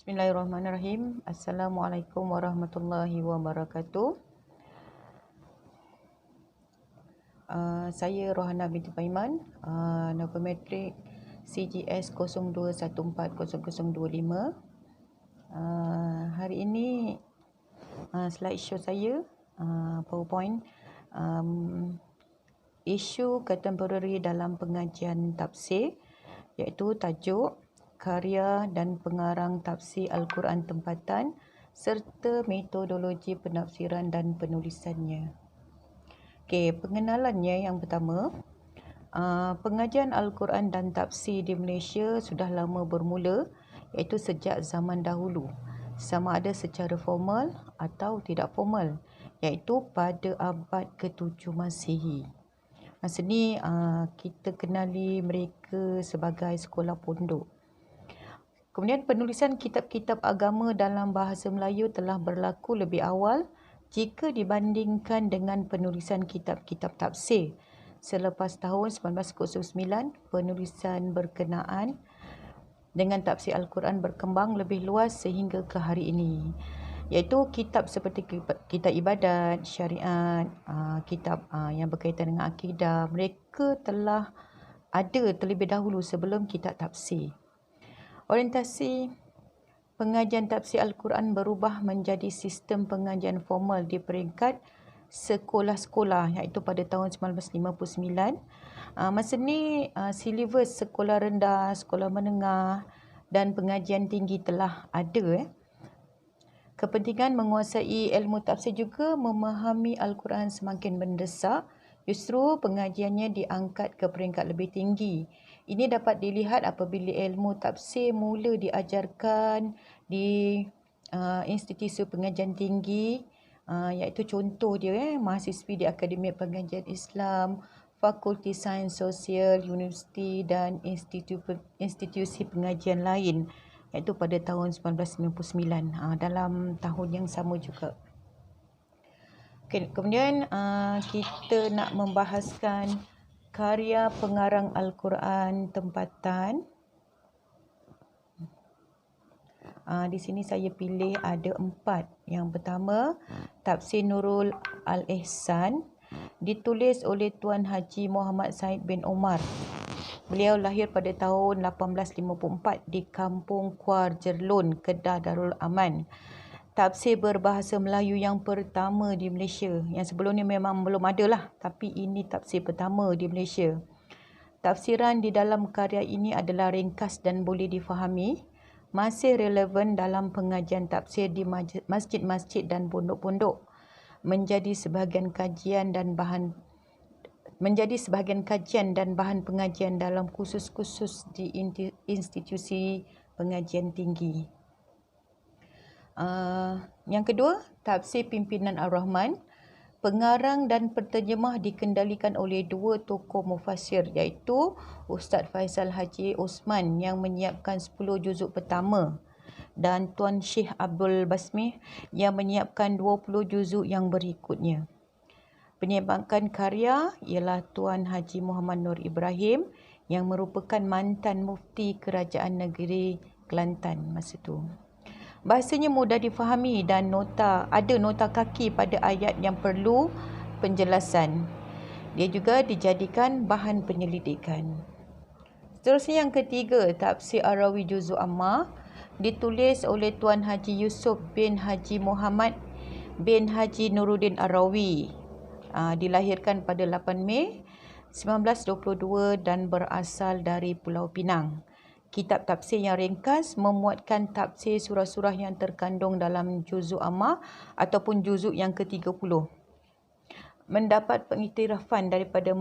Bismillahirrahmanirrahim. Assalamualaikum warahmatullahi wabarakatuh. Saya Rohana binti Paiman, nombor metrik CGS 02140025. Hari ini slideshow saya, PowerPoint, isu contemporary dalam pengajian tafsir, iaitu tajuk karya dan pengarang tafsir Al-Quran tempatan serta metodologi penafsiran dan penulisannya. Okey, pengenalannya yang pertama, pengajian Al-Quran dan tafsir di Malaysia sudah lama bermula, iaitu sejak zaman dahulu, sama ada secara formal atau tidak formal, iaitu pada abad ke-7 Masihi. Masa ni kita kenali mereka sebagai sekolah pondok. Kemudian penulisan kitab-kitab agama dalam bahasa Melayu telah berlaku lebih awal jika dibandingkan dengan penulisan kitab-kitab tafsir. Selepas tahun 1909, penulisan berkenaan dengan tafsir Al-Quran berkembang lebih luas sehingga ke hari ini, iaitu kitab seperti kitab ibadat, syariat, kitab yang berkaitan dengan akidah, mereka telah ada terlebih dahulu sebelum kitab tafsir. Orientasi pengajian tafsir Al-Quran berubah menjadi sistem pengajian formal di peringkat sekolah-sekolah, iaitu pada tahun 1959. Masa ni silibus sekolah rendah, sekolah menengah dan pengajian tinggi telah ada. Kepentingan menguasai ilmu tafsir juga memahami Al-Quran semakin mendesak. Justru pengajiannya diangkat ke peringkat lebih tinggi. Ini dapat dilihat apabila ilmu tafsir mula diajarkan di institusi pengajian tinggi, iaitu contoh dia, mahasiswi di Akademi Pengajian Islam, Fakulti Sains Sosial, Universiti dan institusi pengajian lain, iaitu pada tahun 1999, dalam tahun yang sama juga. Okay, kemudian kita nak membahaskan karya pengarang Al-Quran tempatan. Di sini saya pilih ada 4. Yang pertama, Tafsir Nurul Al-Ihsan, ditulis oleh Tuan Haji Muhammad Said bin Omar. Beliau lahir pada tahun 1854 di Kampung Kuar Jerlun, Kedah Darul Aman. Tafsir berbahasa Melayu yang pertama di Malaysia. Yang sebelum ni memang belum ada lah, tapi ini tafsir pertama di Malaysia. Tafsiran di dalam karya ini adalah ringkas dan boleh difahami, masih relevan dalam pengajian tafsir di masjid-masjid dan pondok-pondok, menjadi sebahagian kajian dan bahan pengajian dalam kursus-kursus di institusi pengajian tinggi. Yang kedua, Tafsir Pimpinan Ar-Rahman. Pengarang dan penterjemah dikendalikan oleh 2 tokoh mufassir, iaitu Ustaz Faisal Haji Osman yang menyiapkan 10 juzuk pertama dan Tuan Syekh Abdul Basmih yang menyiapkan 20 juzuk yang berikutnya. Penyebabkan karya ialah Tuan Haji Muhammad Nur Ibrahim yang merupakan mantan mufti Kerajaan Negeri Kelantan masa itu. Bahasanya mudah difahami dan ada nota kaki pada ayat yang perlu penjelasan. Dia juga dijadikan bahan penyelidikan. Seterusnya yang ketiga, Tafsir Ar-Rawi Juzuk Amma, ditulis oleh Tuan Haji Yusof bin Haji Muhammad bin Haji Nuruddin Ar-Rawi. Dilahirkan pada 8 Mei 1922 dan berasal dari Pulau Pinang. Kitab tafsir yang ringkas memuatkan tafsir surah-surah yang terkandung dalam juzuk Amma ataupun juzuk yang ke-30. Mendapat pengiktirafan daripada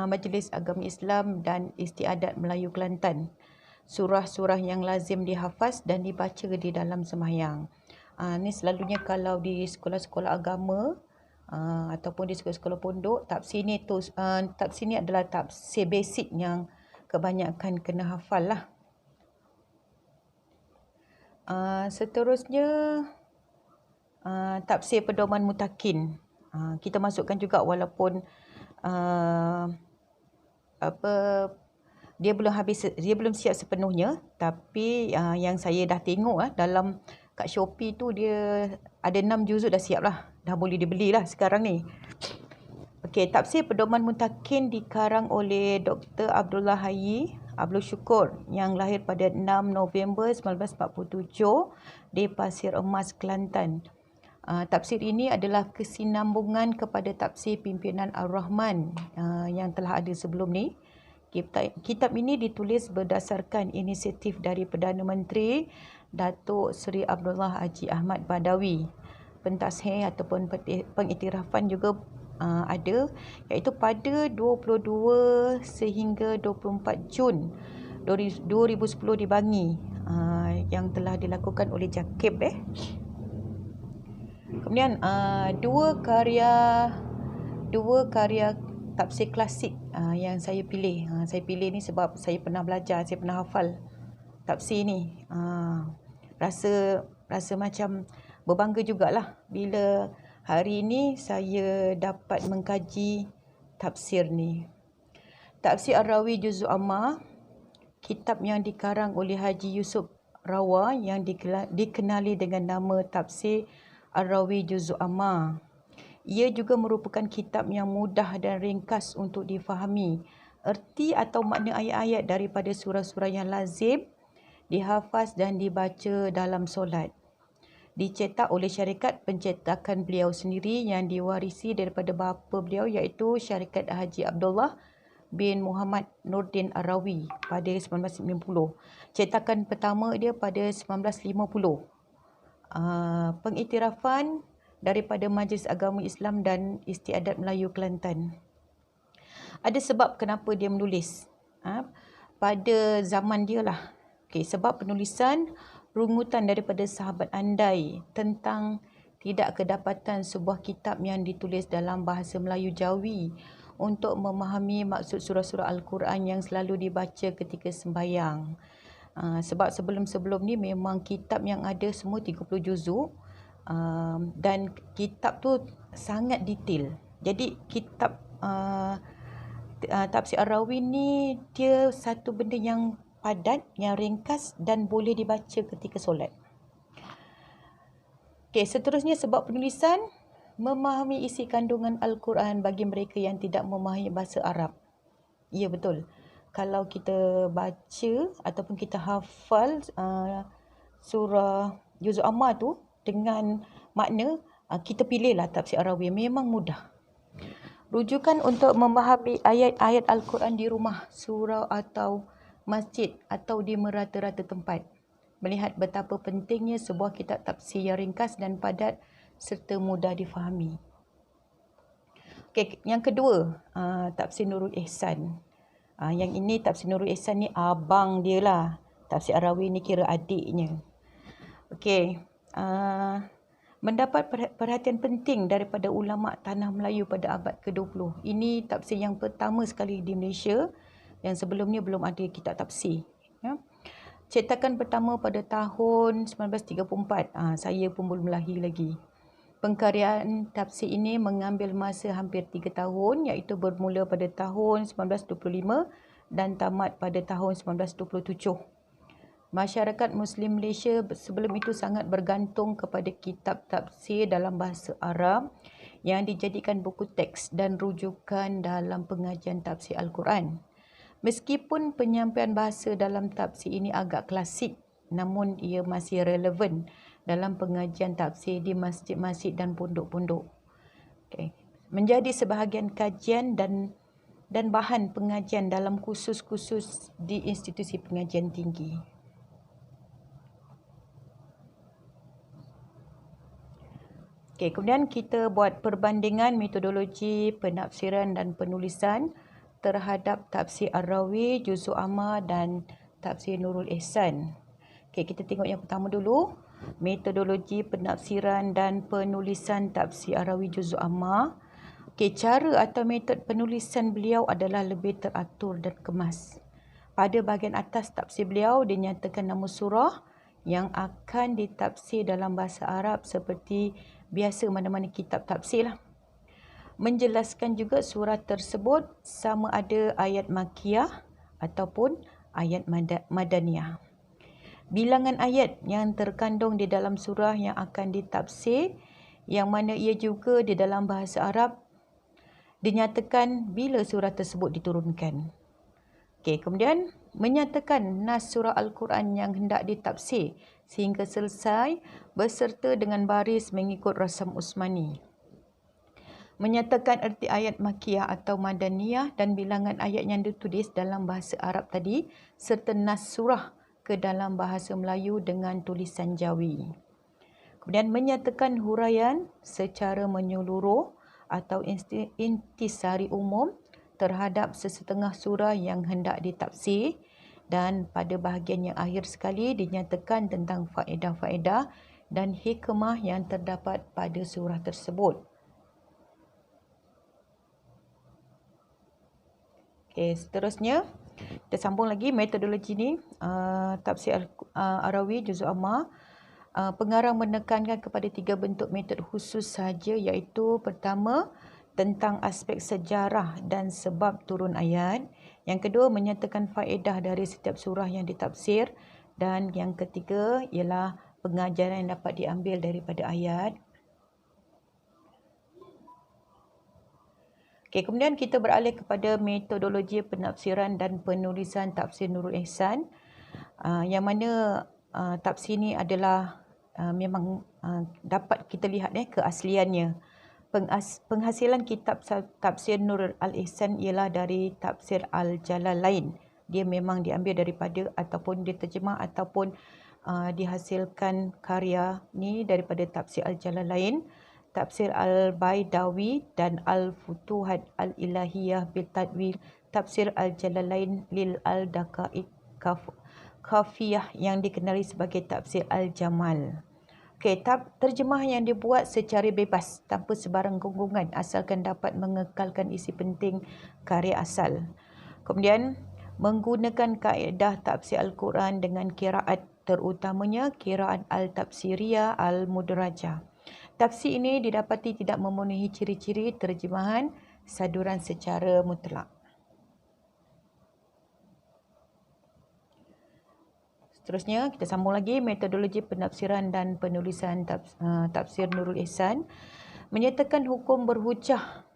Majlis Agama Islam dan Istiadat Melayu Kelantan. Surah-surah yang lazim dihafaz dan dibaca di dalam sembahyang. Ini selalunya kalau di sekolah-sekolah agama ataupun di sekolah-sekolah pondok, tafsir ni adalah tafsir basic yang kebanyakan kena hafal lah. Seterusnya, Tafsir Pedoman Mutakin. Kita masukkan juga walaupun dia belum siap sepenuhnya, tapi yang saya dah tengok dalam kat Shopee tu dia ada 6 juzuk dah siap lah. Dah boleh dibeli lah sekarang ni. Okey, Tafsir Pedoman Muntakin dikarang oleh Dr. Abdullah Hayy Abdul Syukur yang lahir pada 6 November 1947 di Pasir Emas, Kelantan. Tafsir ini adalah kesinambungan kepada tafsir Pimpinan Ar-Rahman yang telah ada sebelum ni. Kitab ini ditulis berdasarkan inisiatif dari Perdana Menteri Datuk Seri Abdullah Haji Ahmad Badawi. Pentasheh ataupun pengiktirafan juga ada, iaitu pada 22 sehingga 24 Jun 2010 di Bangi, yang telah dilakukan oleh JAKIB. Kemudian dua karya tafsir klasik yang saya pilih. Saya pilih ni sebab saya pernah belajar, saya pernah hafal tafsir ni. Rasa macam berbangga jugalah bila hari ini saya dapat mengkaji tafsir ni. Tafsir Ar-Rawi Juz'u Amma, kitab yang dikarang oleh Haji Yusuf Rawa yang dikenali dengan nama Tafsir Ar-Rawi Juz'u Amma. Ia juga merupakan kitab yang mudah dan ringkas untuk difahami erti atau makna ayat-ayat daripada surah-surah yang lazim dihafaz dan dibaca dalam solat. Dicetak oleh syarikat pencetakan beliau sendiri yang diwarisi daripada bapa beliau, iaitu syarikat Haji Abdullah bin Muhammad Nurdin Ar-Rawi pada 1990. Cetakan pertama dia pada 1950. Pengiktirafan daripada Majlis Agama Islam dan Istiadat Melayu Kelantan. Ada sebab kenapa dia menulis pada zaman dia lah. Sebab penulisan rungutan daripada sahabat andai tentang tidak kedapatan sebuah kitab yang ditulis dalam bahasa Melayu Jawi untuk memahami maksud surah-surah Al-Quran yang selalu dibaca ketika sembahyang. Sebab sebelum-sebelum ni memang kitab yang ada semua 30 juzuk, dan kitab tu sangat detail. Jadi kitab Tafsir Ar-Rawi ni dia satu benda yang padat, yang ringkas dan boleh dibaca ketika solat. Seterusnya sebab penulisan, memahami isi kandungan Al-Quran bagi mereka yang tidak memahami bahasa Arab. Ya, betul. Kalau kita baca ataupun kita hafal surah Juz'u Amma tu dengan makna, kita pilihlah Tafsir Ar-Rawi, memang mudah. Rujukan untuk memahami ayat-ayat Al-Quran di rumah, surau atau masjid atau di merata-rata tempat. Melihat betapa pentingnya sebuah kitab tafsir yang ringkas dan padat serta mudah difahami. Yang kedua, Tafsir Nurul Ihsan. Yang ini Tafsir Nurul Ihsan ni abang dia lah. Tafsir Ar-Rawi ni kira adiknya. Mendapat perhatian penting daripada ulama tanah Melayu pada abad ke-20. Ini tafsir yang pertama sekali di Malaysia, yang sebelum ni belum ada kitab tafsir. Cetakan pertama pada tahun 1934. Saya pun belum lahir lagi. Pengkaryaan tafsir ini mengambil masa hampir 3 tahun, iaitu bermula pada tahun 1925 dan tamat pada tahun 1927. Masyarakat Muslim Malaysia sebelum itu sangat bergantung kepada kitab tafsir dalam bahasa Arab yang dijadikan buku teks dan rujukan dalam pengajian tafsir Al-Quran. Meskipun penyampaian bahasa dalam tafsir ini agak klasik, namun ia masih relevan dalam pengajian tafsir di masjid-masjid dan pondok-pondok. Menjadi sebahagian kajian dan bahan pengajian dalam kursus-kursus di institusi pengajian tinggi. Kemudian kita buat perbandingan metodologi penafsiran dan penulisan terhadap Tafsir Ar-Rawi, Juz'u Amma dan Tafsir Nurul Ihsan. Kita tengok yang pertama dulu. Metodologi penafsiran dan penulisan Tafsir Ar-Rawi Juz'u Amma. Cara atau metod penulisan beliau adalah lebih teratur dan kemas. Pada bahagian atas tafsir beliau dinyatakan nama surah yang akan ditafsir dalam bahasa Arab seperti biasa mana-mana kitab tafsir lah. Menjelaskan juga surah tersebut sama ada ayat Makkiyah ataupun ayat madaniyah. Bilangan ayat yang terkandung di dalam surah yang akan ditafsir, yang mana ia juga di dalam bahasa Arab, dinyatakan bila surah tersebut diturunkan. Kemudian menyatakan nas surah Al-Quran yang hendak ditafsir sehingga selesai beserta dengan baris mengikut rasam Usmani. Menyatakan erti ayat Makkiyah atau Madaniyah dan bilangan ayat yang ditulis dalam bahasa Arab tadi serta nas surah ke dalam bahasa Melayu dengan tulisan Jawi. Kemudian menyatakan huraian secara menyeluruh atau intisari umum terhadap sesetengah surah yang hendak ditafsir, dan pada bahagian yang akhir sekali dinyatakan tentang faedah-faedah dan hikmah yang terdapat pada surah tersebut. Seterusnya kita sambung lagi metodologi ni. Tafsir Arawi Juzul Amma, pengarang menekankan kepada 3 bentuk metod khusus sahaja, iaitu pertama, tentang aspek sejarah dan sebab turun ayat. Yang kedua, menyatakan faedah dari setiap surah yang ditafsir. Dan yang ketiga ialah pengajaran yang dapat diambil daripada ayat. Kemudian kita beralih kepada metodologi penafsiran dan penulisan tafsir Nurul Ihsan. Yang mana tafsir ini adalah memang dapat kita lihat keasliannya. Penghasilan kitab tafsir Nurul Al-Ihsan ialah dari tafsir Al-Jalalain. Dia memang diambil daripada ataupun diterjemah ataupun dihasilkan karya ni daripada tafsir Al-Jalalain, tafsir Al-Baidawi dan Al-Futuhat Al-Ilahiyah bil Tadwil, tafsir Al-Jalalain lil Al-Daqaiq Khafiyah yang dikenali sebagai tafsir Al-Jamal. Terjemah yang dibuat secara bebas tanpa sebarang gonggongan asalkan dapat mengekalkan isi penting karya asal. Kemudian menggunakan kaedah tafsir Al-Quran dengan qiraat, terutamanya qiraat Al-Tafsiriyah Al-Mudrajah. Tafsir ini didapati tidak memenuhi ciri-ciri terjemahan saduran secara mutlak. Seterusnya kita sambung lagi metodologi penafsiran dan penulisan tafsir Nurul Ihsan. Menyatakan hukum berhujah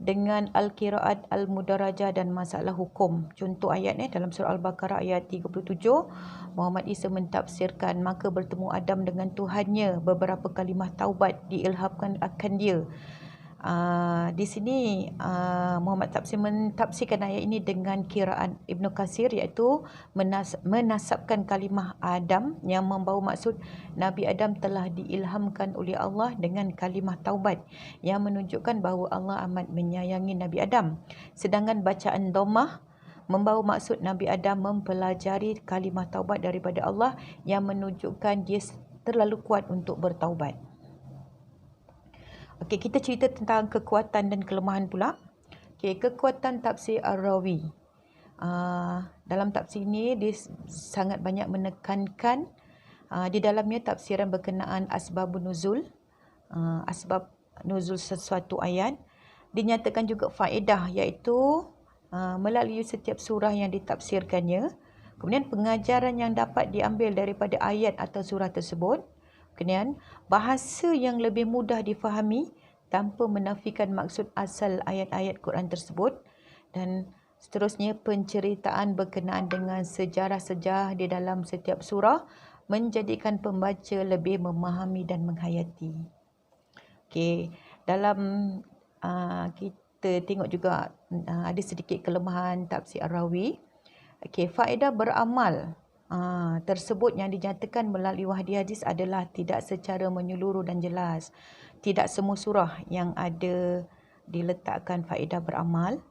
dengan Al-Qiraat Al-Mudarajah dan masalah hukum. Contoh ayat dalam surah Al-Baqarah ayat 37, Muhammad Isa mentafsirkan, maka bertemu Adam dengan Tuhannya, beberapa kalimah taubat diilhamkan akan dia. Di sini Muhammad Tafsir mentafsirkan ayat ini dengan kiraan Ibnu Katsir, iaitu menasabkan kalimah Adam yang membawa maksud Nabi Adam telah diilhamkan oleh Allah dengan kalimah taubat yang menunjukkan bahawa Allah amat menyayangi Nabi Adam. Sedangkan bacaan dhammah membawa maksud Nabi Adam mempelajari kalimah taubat daripada Allah yang menunjukkan dia terlalu kuat untuk bertaubat. Kita cerita tentang kekuatan dan kelemahan pula. Kekuatan tafsir Ar-Rawi. Dalam tafsir ini dia sangat banyak menekankan di dalamnya tafsiran berkenaan asbabun nuzul, asbab nuzul sesuatu ayat. Dinyatakan juga faedah, iaitu melalui setiap surah yang ditafsirkannya. Kemudian pengajaran yang dapat diambil daripada ayat atau surah tersebut. Kemudian bahasa yang lebih mudah difahami tanpa menafikan maksud asal ayat-ayat Quran tersebut. Dan seterusnya penceritaan berkenaan dengan sejarah-sejarah di dalam setiap surah menjadikan pembaca lebih memahami dan menghayati. Dalam kita tengok juga ada sedikit kelemahan tafsir Ar-Rawi. Faedah beramal tersebut yang dinyatakan melalui hadis adalah tidak secara menyeluruh dan jelas. Tidak semua surah yang ada diletakkan faedah beramal.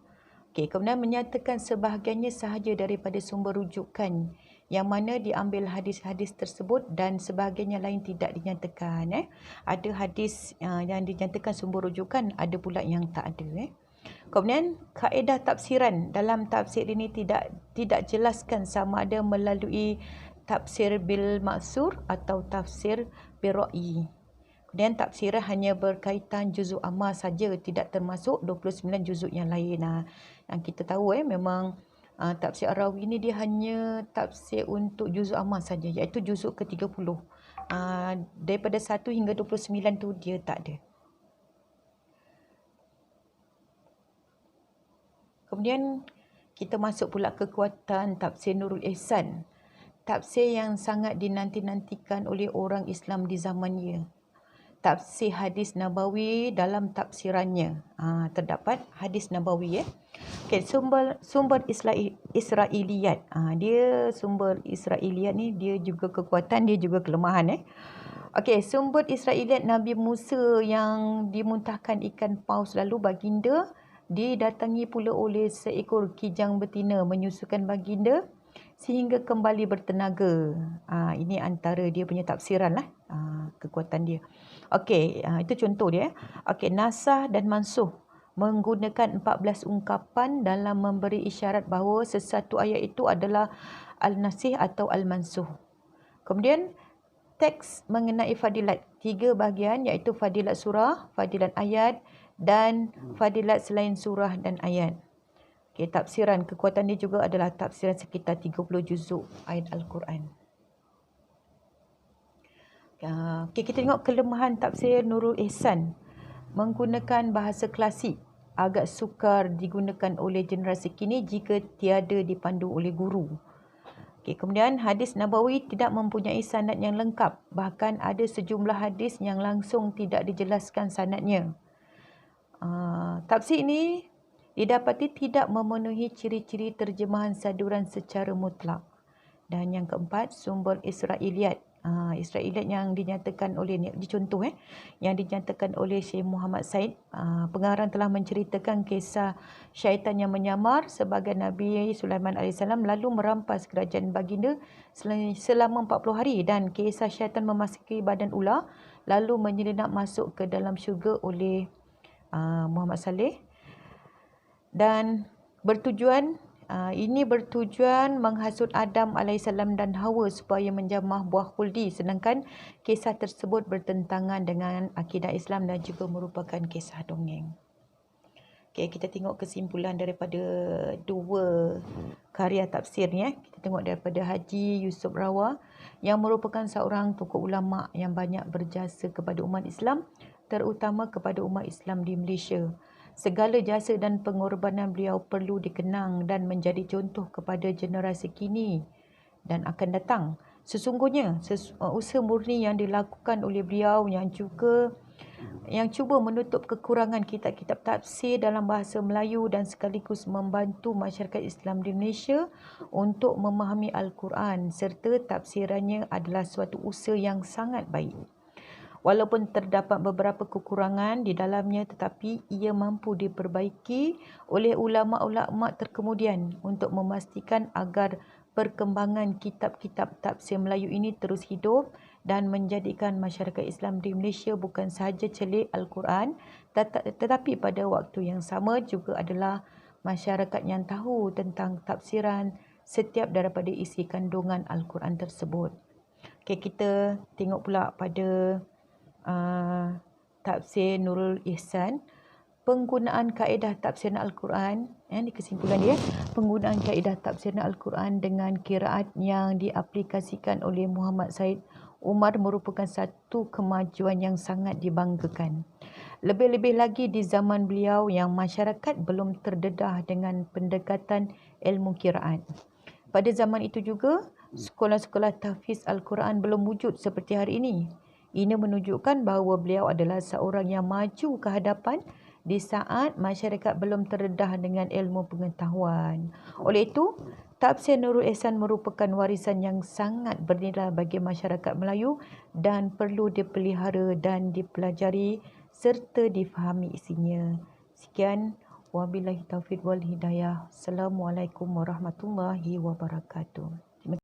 Kemudian menyatakan sebahagiannya sahaja daripada sumber rujukan yang mana diambil hadis-hadis tersebut dan sebahagiannya lain tidak dinyatakan. Ada hadis yang dinyatakan sumber rujukan, ada pula yang tak ada. Kemudian kaedah tafsiran dalam tafsir ini tidak jelaskan sama ada melalui tafsir bil maksur atau tafsir bil ra'yi. Kemudian tafsirah hanya berkaitan juzuk amma saja, tidak termasuk 29 juzuk yang lain. Yang kita tahu memang Tafsir Ar-Rawi ni dia hanya tafsir untuk juzuk amal saja, iaitu juzuk ke-30. Daripada 1 hingga 29 tu dia tak ada. Kemudian kita masuk pula kekuatan tafsir Nurul Ihsan. Tafsir yang sangat dinanti-nantikan oleh orang Islam di zamannya. Tafsir hadis Nabawi dalam tafsirannya. Terdapat hadis Nabawi ya. Okay, sumber Israiliyat. Dia sumber Israiliyat ni dia juga kekuatan, dia juga kelemahan Okey, sumber Israiliyat Nabi Musa yang dimuntahkan ikan paus lalu baginda didatangi pula oleh seekor kijang betina menyusukan baginda sehingga kembali bertenaga. Ini antara dia punya tafsiran lah, kekuatan dia. Okey, itu contoh dia. Okey, nasah dan mansuh menggunakan 14 ungkapan dalam memberi isyarat bahawa sesuatu ayat itu adalah al-nasih atau al-mansuh. Kemudian teks mengenai fadilat 3 bahagian, iaitu fadilat surah, fadilat ayat dan fadilat selain surah dan ayat. Okay, tafsiran kekuatan dia juga adalah tafsiran sekitar 30 juzuk ayat Al-Quran. Okay, kita tengok kelemahan tafsir Nurul Ihsan. Menggunakan bahasa klasik agak sukar digunakan oleh generasi kini jika tiada dipandu oleh guru. Okay, kemudian hadis Nabawi tidak mempunyai sanad yang lengkap. Bahkan ada sejumlah hadis yang langsung tidak dijelaskan sanadnya. Tafsir ini didapati tidak memenuhi ciri-ciri terjemahan saduran secara mutlak. Dan yang keempat, sumber Israiliyat. Israiliyat yang dinyatakan oleh contoh yang dinyatakan oleh Syekh Muhammad Said. Pengarang telah menceritakan kisah syaitan yang menyamar sebagai Nabi Sulaiman AS lalu merampas kerajaan baginda selama 40 hari, dan kisah syaitan memasuki badan ular lalu menyelinap masuk ke dalam syurga oleh Muhammad Saleh, dan bertujuan menghasut Adam AS dan Hawa supaya menjamah buah khuldi, sedangkan kisah tersebut bertentangan dengan akidah Islam dan juga merupakan kisah dongeng. Okay, kita tengok kesimpulan daripada 2 karya tafsir ni. Kita tengok daripada Haji Yusuf Rawa yang merupakan seorang tokoh ulama yang banyak berjasa kepada umat Islam, terutama kepada umat Islam di Malaysia. Segala jasa dan pengorbanan beliau perlu dikenang dan menjadi contoh kepada generasi kini dan akan datang. Sesungguhnya usaha murni yang dilakukan oleh beliau yang cuba menutup kekurangan kitab-kitab tafsir dalam bahasa Melayu dan sekaligus membantu masyarakat Islam di Malaysia untuk memahami Al-Quran serta tafsirannya adalah suatu usaha yang sangat baik. Walaupun terdapat beberapa kekurangan di dalamnya, tetapi ia mampu diperbaiki oleh ulama-ulama terkemudian untuk memastikan agar perkembangan kitab-kitab tafsir Melayu ini terus hidup dan menjadikan masyarakat Islam di Malaysia bukan sahaja celik Al-Quran, tetapi pada waktu yang sama juga adalah masyarakat yang tahu tentang tafsiran setiap daripada isi kandungan Al-Quran tersebut. Okay, kita tengok pula pada tafsir Nurul Ihsan. Penggunaan kaedah tafsiran Al-Quran, ini kesimpulan dia, penggunaan kaedah tafsiran Al-Quran dengan qiraat yang diaplikasikan oleh Muhammad Said Umar merupakan satu kemajuan yang sangat dibanggakan. Lebih-lebih lagi di zaman beliau yang masyarakat belum terdedah dengan pendekatan ilmu qiraat. Pada zaman itu juga, sekolah-sekolah tahfiz Al-Quran belum wujud seperti hari ini. Ini menunjukkan bahawa beliau adalah seorang yang maju ke hadapan di saat masyarakat belum terdedah dengan ilmu pengetahuan. Oleh itu, tafsir Nurul Ihsan merupakan warisan yang sangat bernilai bagi masyarakat Melayu dan perlu dipelihara dan dipelajari serta difahami isinya. Sekian, wabillahi taufiq wal hidayah. Assalamualaikum warahmatullahi wabarakatuh.